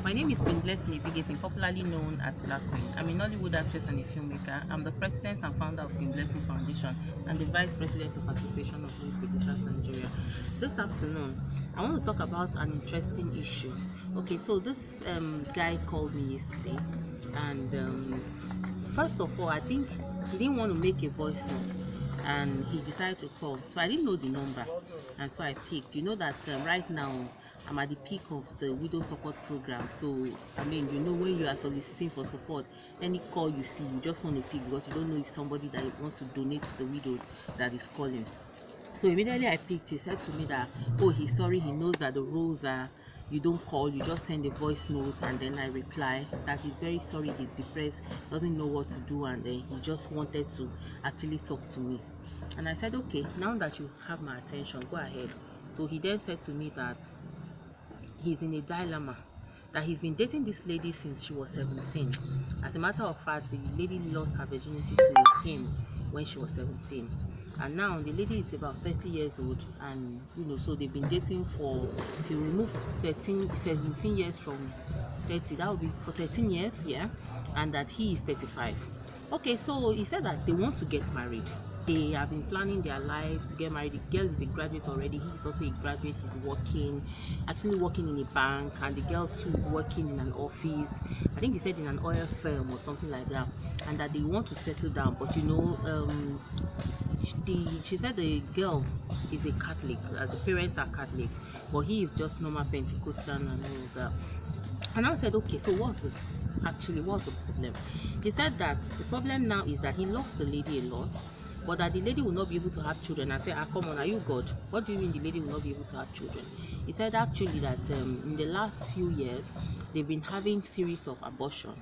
My name is Queen Blessing Ibigesin, popularly known as Black Queen. I'm a Nollywood actress and a filmmaker. I'm the president and founder of Queen Blessing Foundation and the vice president of Association of Movie Producers Nigeria. This afternoon, I want to talk about an interesting issue. Okay, so this guy called me yesterday, and first of all, I think he didn't want to make a voice note, and he decided to call. So I didn't know the number, and so I picked. You know that right now I'm at the peak of the widow support program. So I mean, you know, when you are soliciting for support, any call you see, you just want to pick because you don't know if somebody that wants to donate to the widows that is calling. So immediately I picked. He said to me that, oh, he's sorry, he knows that the rules are you don't call, you just send a voice note. And then I reply that he's very sorry, he's depressed, doesn't know what to do, and then he just wanted to actually talk to me. And I said, okay, now that you have my attention, go ahead. So he then said to me that he's in a dilemma, that he's been dating this lady since she was 17. As a matter of fact, the lady lost her virginity to him when she was 17, and now the lady is about 30 years old. And you know, so they've been dating for, if you remove 17 years from 30, that would be for 13 years, yeah. And that he is 35. Okay, so he said that they want to get married. They have been planning their life to get married. The girl is a graduate already. He is also a graduate. He's working, actually working in a bank, and the girl too is working in an office. I think he said in an oil firm or something like that. And that they want to settle down. But you know, she said the girl is a Catholic, as the parents are Catholic, but he is just normal Pentecostal and all of that. And I said, okay, so what's the problem? He said that the problem now is that he loves the lady a lot, but that the lady will not be able to have children. I said, come on, are you God? What do you mean the lady will not be able to have children? He said actually that in the last few years, they've been having series of abortion.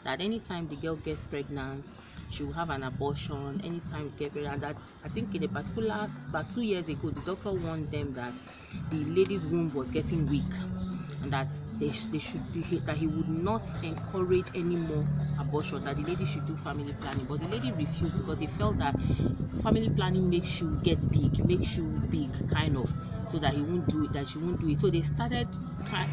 That anytime the girl gets pregnant, she will have an abortion. Anytime you get pregnant, that I think in a particular, about 2 years ago, the doctor warned them that the lady's womb was getting weak, and that that he would not encourage any more abortion, that the lady should do family planning. But the lady refused because he felt that family planning makes you get big, makes you big, kind of, so that he won't do it, that she won't do it. So they started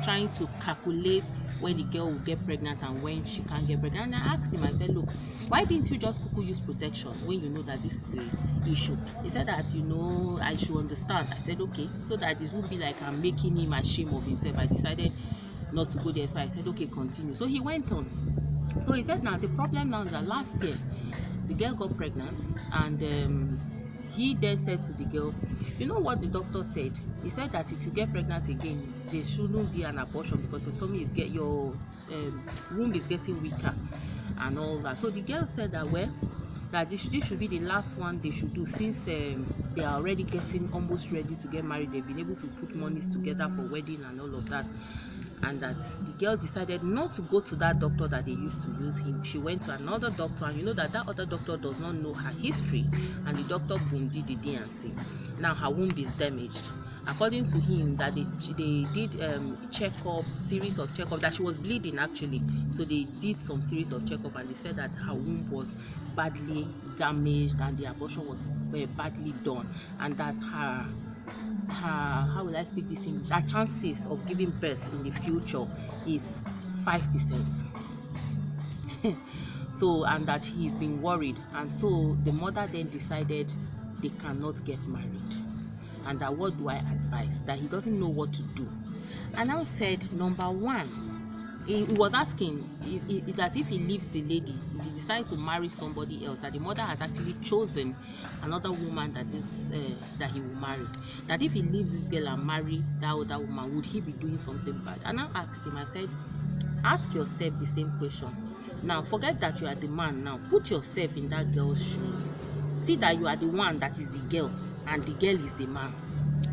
trying to calculate when the girl will get pregnant and when she can't get pregnant. And I asked him, I said, look, why didn't you just use protection when you know that this is an issue? He said that, you know, I should understand. I said, okay, so that it won't be like I'm making him ashamed of himself. I decided not to go there. So I said, okay, continue. So he went on. So he said, now the problem now is that last year the girl got pregnant, and he then said to the girl, you know what the doctor said? He said that if you get pregnant again, there shouldn't be an abortion because your tummy is your womb is getting weaker and all that. So the girl said that, well, that this should be the last one they should do, since they are already getting almost ready to get married. They've been able to put monies together for wedding and all of that. And that the girl decided not to go to that doctor that they used to use him. She went to another doctor, and you know that other doctor does not know her history, and the doctor did the D&C. Now her womb is damaged. According to him, that they did series of checkup, that she was bleeding actually. So they did some series of checkup, and they said that her womb was badly damaged and the abortion was badly done, and that her how will I speak this English? Her chances of giving birth in the future is 5%. So, and that he's been worried, and so the mother then decided they cannot get married. And that, what do I advise? That he doesn't know what to do. And I said, number one, he was asking that if he leaves the lady, if he decides to marry somebody else, that the mother has actually chosen another woman that he will marry. That if he leaves this girl and marry that other woman, would he be doing something bad? And I asked him, I said, ask yourself the same question. Now, forget that you are the man. Now, put yourself in that girl's shoes. See that you are the one that is the girl, and the girl is the man.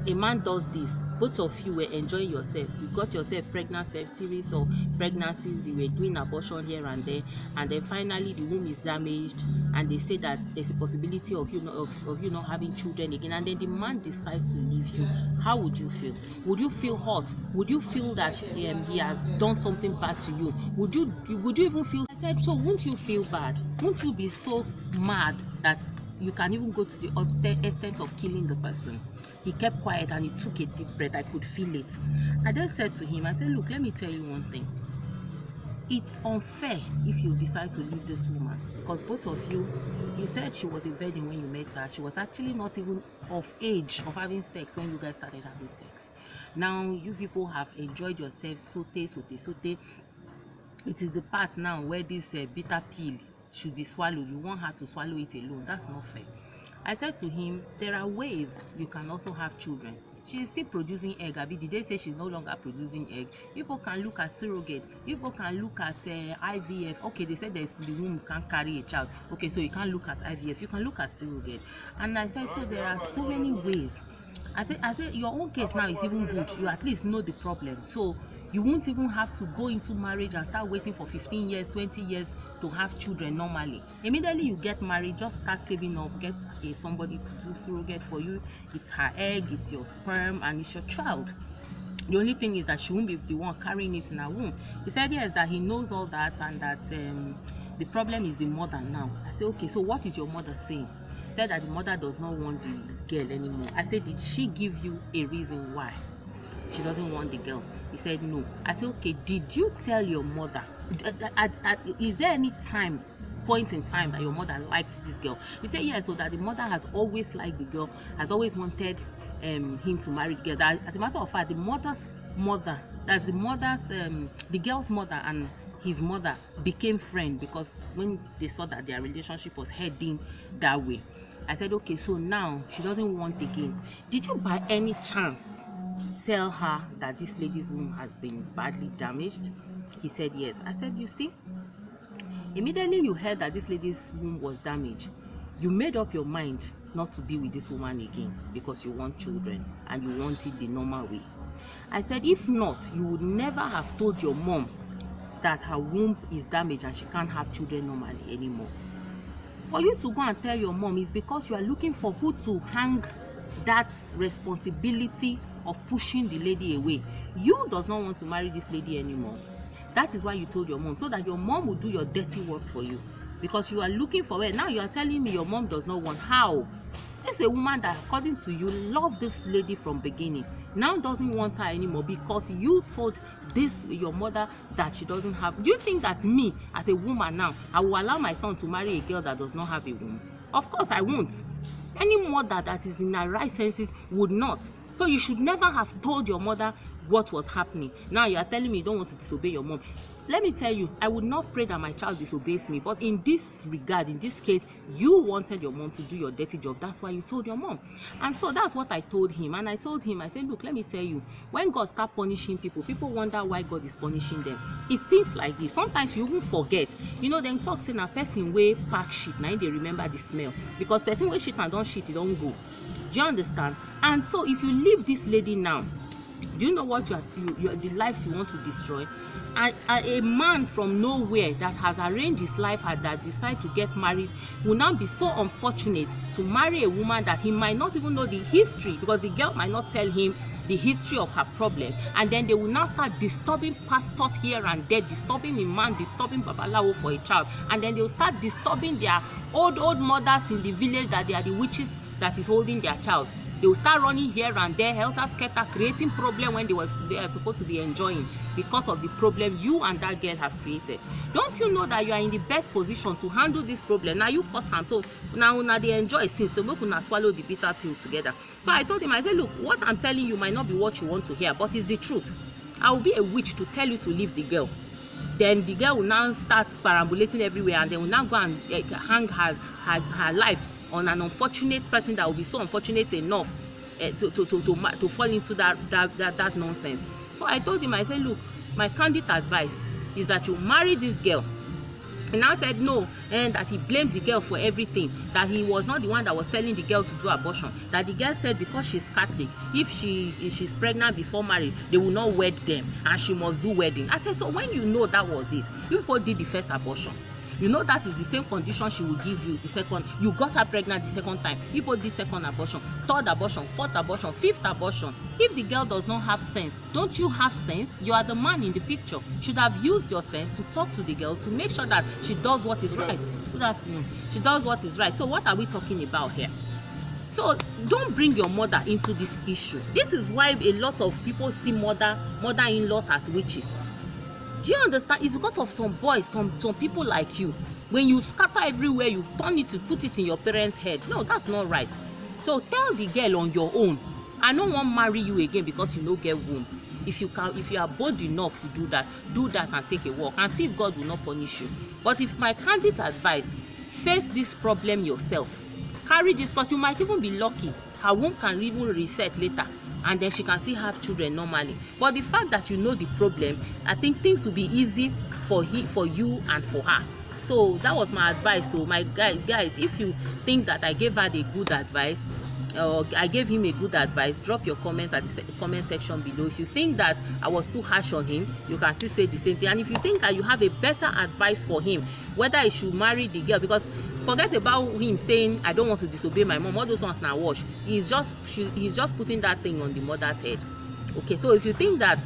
A man does this, both of you were enjoying yourselves, you got yourself pregnant, series of pregnancies, you were doing abortion here and there, and then finally the womb is damaged, and they say that there's a possibility of you not having children again, and then the man decides to leave you. How would you feel? Would you feel hurt? Would you feel that he has done something bad to you? Would you even feel? I said, so won't you feel bad? Won't you be so mad that you can even go to the extent of killing the person? He kept quiet and he took a deep breath. I could feel it. I then said to him, I said, look, let me tell you one thing. it's unfair if you decide to leave this woman, because both of you said she was a virgin when you met her. She was actually not even of age of having sex when you guys started having sex. Now you people have enjoyed yourselves, sote. It is the part now where this bitter pill should be swallowed. You want her to swallow it alone. That's not fair. I said to him, there are ways you can also have children. She is still producing egg. Abi, did they say she's no longer producing egg? People can look at surrogate. People can look at IVF. Okay, they said the womb can't carry a child. Okay, so you can't look at IVF. You can look at surrogate. And I said, so there are so many ways. I said, your own case now is even good. You at least know the problem. So you won't even have to go into marriage and start waiting for 15 years, 20 years to have children normally. Immediately you get married, just start saving up, get somebody to do surrogate for you. It's her egg, it's your sperm, and it's your child. The only thing is that she won't be the one carrying it in her womb. He said yes, that he knows all that, and that the problem is the mother now. I said, okay, so what is your mother saying? He said that the mother does not want the girl anymore. I said, did she give you a reason why she doesn't want the girl? He said no. I said, okay, did you tell your mother, is there any point in time that your mother liked this girl? He said yes, so that the mother has always liked the girl, has always wanted him to marry the girl. That, as a matter of fact, the mother's mother, that's the girl's mother and his mother became friends, because when they saw that their relationship was heading that way. I said, okay, so now she doesn't want again. Did you by any chance tell her that this lady's womb has been badly damaged? He said yes. I said, you see, immediately you heard that this lady's womb was damaged, you made up your mind not to be with this woman again because you want children and you want it the normal way. I said, if not, you would never have told your mom that her womb is damaged and she can't have children normally anymore. For you to go and tell your mom is because you are looking for who to hang that responsibility of pushing the lady away. You does not want to marry this lady anymore. That is why you told your mom, so that your mom will do your dirty work for you, because you are looking for her. Now you are telling me your mom does not want. How? This is a woman that, according to you, loved this lady from beginning, now doesn't want her anymore because you told your mother that she doesn't have. Do you think that me as a woman now, I will allow my son to marry a girl that does not have a womb? Of course I won't. Any mother that is in her right senses would not. So you should never have told your mother what was happening. Now you are telling me you don't want to disobey your mom. Let me tell you, I would not pray that my child disobeys me, but in this regard, in this case, you wanted your mom to do your dirty job. That's why you told your mom. And so that's what I told him. And I told him, I said, look, let me tell you, when God starts punishing people, people wonder why God is punishing them. It's things like this. Sometimes you even forget. You know, then talk saying a person way pack shit, now they remember the smell. Because person way shit and don't shit, it don't go. Do you understand? And so if you leave this lady now, do you know what the lives you want to destroy? A man from nowhere that has arranged his life and that decide to get married will now be so unfortunate to marry a woman that he might not even know the history, because the girl might not tell him the history of her problem, and then they will now start disturbing pastors here and there, disturbing Imam, disturbing Babalawo for a child, and then they will start disturbing their old mothers in the village that they are the witches that is holding their child. They will start running here and there, helter-skelter, creating problem when they are supposed to be enjoying, because of the problem you and that girl have created. Don't you know that you are in the best position to handle this problem? Now you cause them, so now they enjoy since, so we could swallow the bitter pill together. So I told him, I said, look, what I'm telling you might not be what you want to hear, but it's the truth. I will be a witch to tell you to leave the girl. Then the girl will now start perambulating everywhere, and they will now go and hang her life on an unfortunate person that will be so unfortunate enough to fall into that nonsense. So I told him, I said, look, my candid advice is that you marry this girl. And I said no, and that he blamed the girl for everything, that he was not the one that was telling the girl to do abortion, that the girl said because she's Catholic, if she's pregnant before marriage, they will not wed them and she must do wedding. I said, so when you know that was it, you people did the first abortion, you know that is the same condition she will give you the second. You got her pregnant the second time. People did second abortion, third abortion, fourth abortion, fifth abortion. If the girl does not have sense, don't you have sense? You are the man in the picture. You should have used your sense to talk to the girl to make sure that she does what is right. Good afternoon. She does what is right. So what are we talking about here? So don't bring your mother into this issue. This is why a lot of people see mother-in-laws as witches. Do you understand? It's because of some boys, some people like you. When you scatter everywhere, you turn it to put it in your parents' head. No, that's not right. So tell the girl on your own, I no wan marry you again because you no get womb. If you are bold enough to do that and take a walk and see if God will not punish you. But if my candid advice, face this problem yourself. Carry this, because you might even be lucky. Her womb can even reset later, and then she can still have children normally. But the fact that you know the problem, I think things will be easy for you and for her. So that was my advice. So my guys, if you think that I gave her the good advice, or I gave him a good advice, drop your comments at the comment section below. If you think that I was too harsh on him, you can still say the same thing. And if you think that you have a better advice for him, whether he should marry the girl, because forget about him saying I don't want to disobey my mom, all those ones now wash. He's just putting that thing on the mother's head. Okay, so if you think that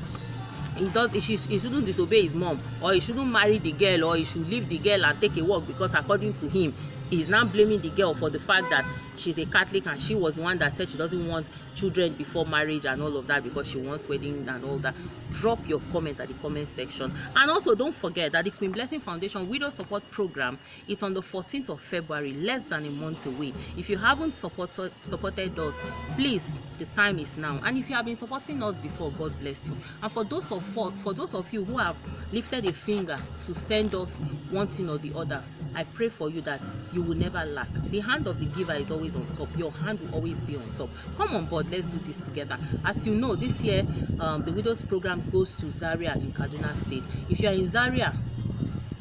he shouldn't disobey his mom, or he shouldn't marry the girl, or he should leave the girl and take a walk, because according to him, he's now blaming the girl for the fact that she's a Catholic and she was the one that said she doesn't want children before marriage and all of that because she wants wedding and all that. Drop your comment at the comment section. And also don't forget that the Queen Blessing Foundation Widow Support Program, it's on the 14th of February, less than a month away. If you haven't supported us, please, the time is now. And if you have been supporting us before, God bless you. And for those of you who have lifted a finger to send us one thing or the other, I pray for you that you will never lack. The hand of the giver is always on top. Your hand will always be on top. Come on board, let's do this together. As you know, this year the Widows Program goes to Zaria in Kaduna State. If you are in Zaria,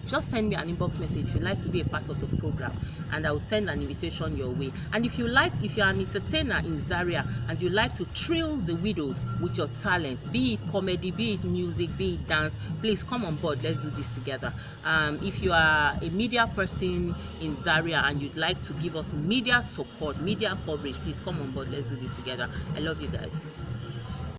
just send me an inbox message if you'd like to be a part of the program, and I will send an invitation your way. And if you're an entertainer in Zaria and you like to thrill the widows with your talent, be it comedy, be it music, be it dance, please come on board. Let's do this together. If you are a media person in Zaria and you'd like to give us media support, media coverage, please come on board. Let's do this together. I love you guys.